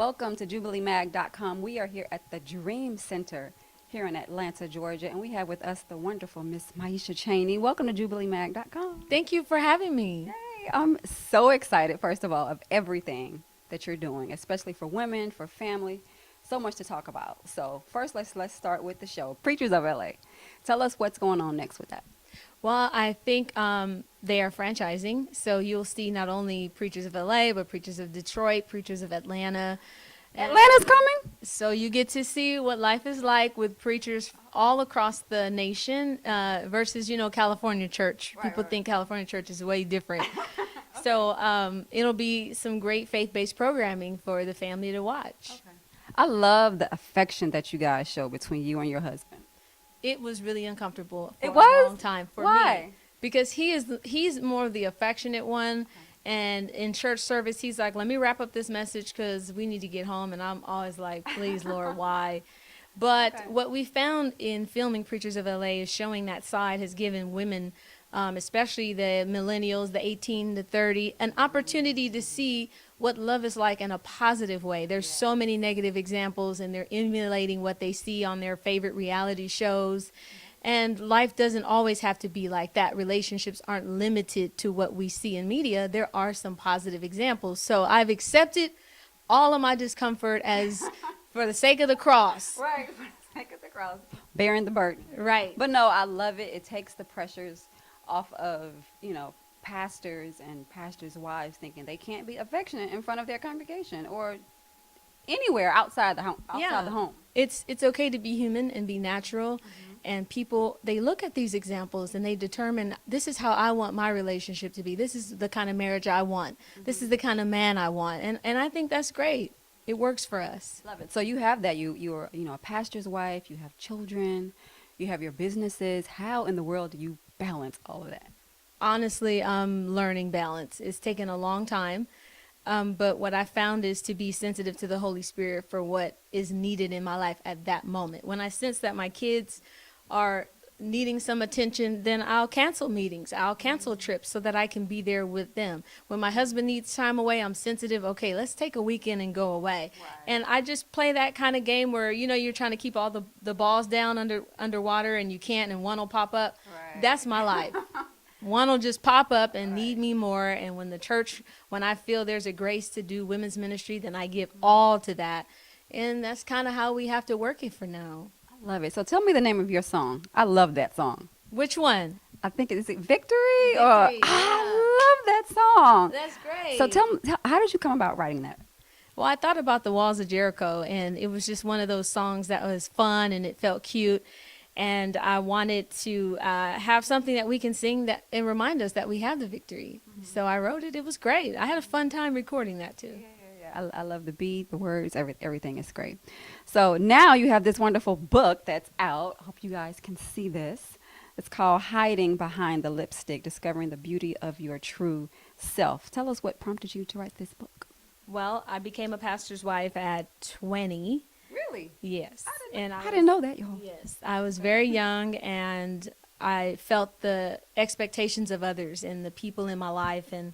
welcome to JubileeMag.com. We are here at the Dream Center here in Atlanta, Georgia, and we have with us the wonderful Miss Myesha Chaney. Welcome to JubileeMag.com. Thank you for having me. Hey, I'm so excited, first of all, of everything that you're doing, especially for women, for family. So much to talk about. So first, let's start with the show, Preachers of LA. Tell us what's going on next with that. Well, I think they are franchising, so you'll see not only Preachers of LA, but Preachers of Detroit, Preachers of Atlanta. Atlanta's coming? So you get to see what life is like with preachers all across the nation versus, California church. People think California church is way different. So it'll be some great faith-based programming for the family to watch. Okay. I love the affection that you guys show between you and your husband. It was really uncomfortable for It a was? long time for Why? me. Because he's more of the affectionate one. And in church service, he's like, let me wrap up this message because we need to get home. And I'm always like, please, Lord, why? But what we found in filming Preachers of LA is showing that side has given women, especially the millennials, the 18 to 30, an opportunity to see what love is like in a positive way. There's so many negative examples, and they're emulating what they see on their favorite reality shows. And life doesn't always have to be like that. Relationships aren't limited to what we see in media. There are some positive examples. So I've accepted all of my discomfort as for the sake of the cross. Right, for the sake of the cross. Bearing the burden. Right. But no, I love it. It takes the pressures off of, pastors and pastors' wives thinking they can't be affectionate in front of their congregation or anywhere outside the home. Outside the home. It's okay to be human and be natural. And people, they look at these examples and they determine, this is how I want my relationship to be. This is the kind of marriage I want. This is the kind of man I want. And I think that's great. It works for us. Love it. So you have that. You're a pastor's wife. You have children. You have your businesses. How in the world do you balance all of that? Honestly, I'm learning balance. It's taken a long time. But what I found is to be sensitive to the Holy Spirit for what is needed in my life at that moment. When I sense that my kids are needing some attention, then I'll cancel meetings. I'll cancel trips so that I can be there with them. When my husband needs time away, I'm sensitive. Okay, let's take a weekend and go away. Right. And I just play that kind of game where, you're trying to keep all the balls down underwater and you can't, and one will pop up. Right. That's my life. One will just pop up and need me more. And when I feel there's a grace to do women's ministry, then I give all to that. And that's kind of how we have to work it for now. Love it. So tell me the name of your song. I love that song. Which one? I think is it Victory? Victory, I love that song. That's great. So tell me, how did you come about writing that? Well, I thought about the Walls of Jericho, and it was just one of those songs that was fun and it felt cute. And I wanted to have something that we can sing that and remind us that we have the victory. So I wrote it. It was great. I had a fun time recording that too. I love the beat, the words, everything is great. So now you have this wonderful book that's out. I hope you guys can see this. It's called Hiding Behind the Lipstick, Discovering the Beauty of Your True Self. Tell us what prompted you to write this book. Well, I became a pastor's wife at 20. Really? Yes. I didn't know that, y'all. Yes. I was very young, and I felt the expectations of others and the people in my life, and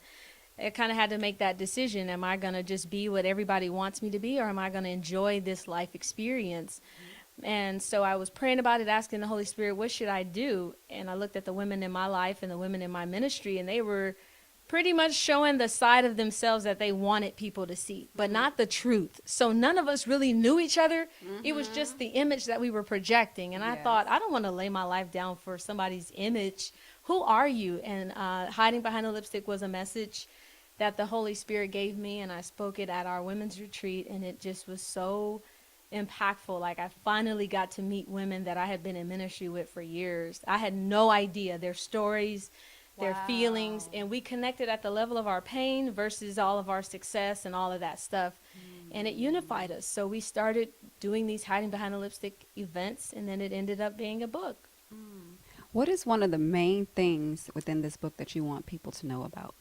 I kind of had to make that decision. Am I going to just be what everybody wants me to be, or am I going to enjoy this life experience? And so I was praying about it, asking the Holy Spirit, what should I do? And I looked at the women in my life and the women in my ministry, and they were pretty much showing the side of themselves that they wanted people to see, but not the truth. So none of us really knew each other. It was just the image that we were projecting. And I thought, I don't want to lay my life down for somebody's image. Who are you? And Hiding Behind the Lipstick was a message that the Holy Spirit gave me, and I spoke it at our women's retreat, and it just was so impactful. Like, I finally got to meet women that I had been in ministry with for years. I had no idea their stories, their feelings, and we connected at the level of our pain versus all of our success and all of that stuff. And it unified us. So we started doing these Hiding Behind the Lipstick events, and then it ended up being a book. What is one of the main things within this book that you want people to know about?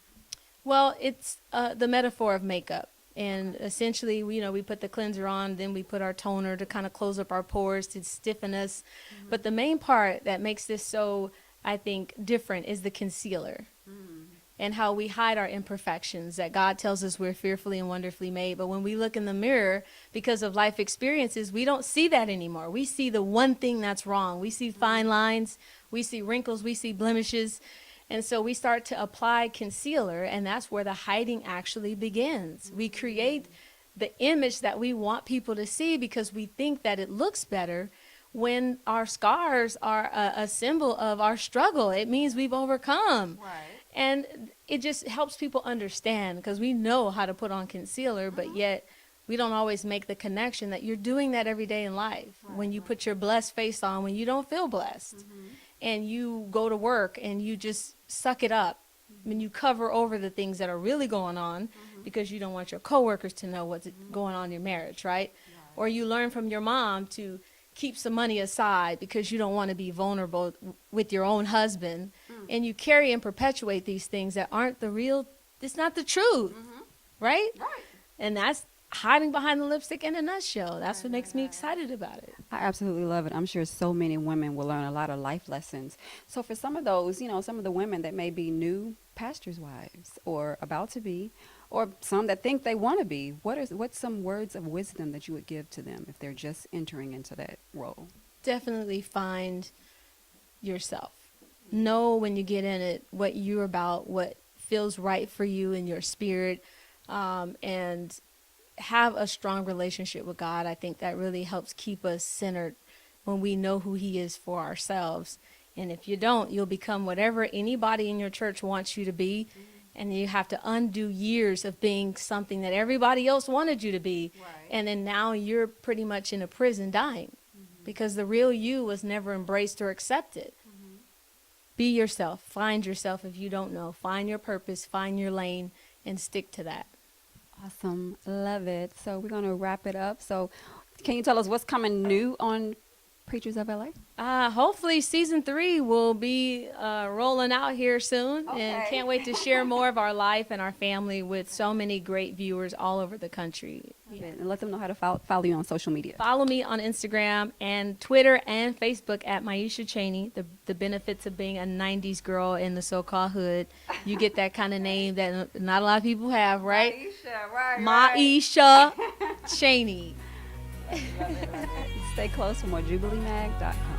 Well, it's the metaphor of makeup. And essentially, we put the cleanser on, then we put our toner to kind of close up our pores, to stiffen us. But the main part that makes this so, I think, different is the concealer. and how we hide our imperfections, that God tells us we're fearfully and wonderfully made. But when we look in the mirror, because of life experiences, we don't see that anymore. We see the one thing that's wrong. We see fine lines, we see wrinkles, we see blemishes. And so we start to apply concealer, and that's where the hiding actually begins. We create the image that we want people to see because we think that it looks better, when our scars are a symbol of our struggle. It means we've overcome. Right. And it just helps people understand, because we know how to put on concealer, but yet we don't always make the connection that you're doing that every day in life. When you put your blessed face on, when you don't feel blessed, and you go to work and you just suck it up, when you cover over the things that are really going on because you don't want your coworkers to know what's going on in your marriage, right? Or you learn from your mom to keep some money aside because you don't want to be vulnerable with your own husband, and you carry and perpetuate these things that aren't the real, it's not the truth, right? Right. And that's hiding behind the lipstick in a nutshell. That's what makes me excited about it. I absolutely love it. I'm sure so many women will learn a lot of life lessons. So for some of those, some of the women that may be new pastors' wives or about to be, or some that think they want to be, what's some words of wisdom that you would give to them if they're just entering into that role? Definitely find yourself. Know when you get in it what you're about, what feels right for you in your spirit, and have a strong relationship with God. I think that really helps keep us centered when we know who He is for ourselves. And if you don't, you'll become whatever anybody in your church wants you to be. And you have to undo years of being something that everybody else wanted you to be. Right. And then now you're pretty much in a prison dying because the real you was never embraced or accepted. Be yourself. Find yourself if you don't know. Find your purpose, find your lane, and stick to that. Awesome. Love it. So we're going to wrap it up. So can you tell us what's coming new on Preachers of LA? Hopefully season 3 will be rolling out here soon. Okay. And can't wait to share more of our life and our family with so many great viewers all over the country. Yeah. And let them know how to follow you on social media. Follow me on Instagram and Twitter and Facebook at Myesha Chaney. The benefits of being a 90s girl in the so-called hood. You get that kind of name that not a lot of people have, right? Myesha, right. Myesha Chaney. Stay close for more JubileeMag.com.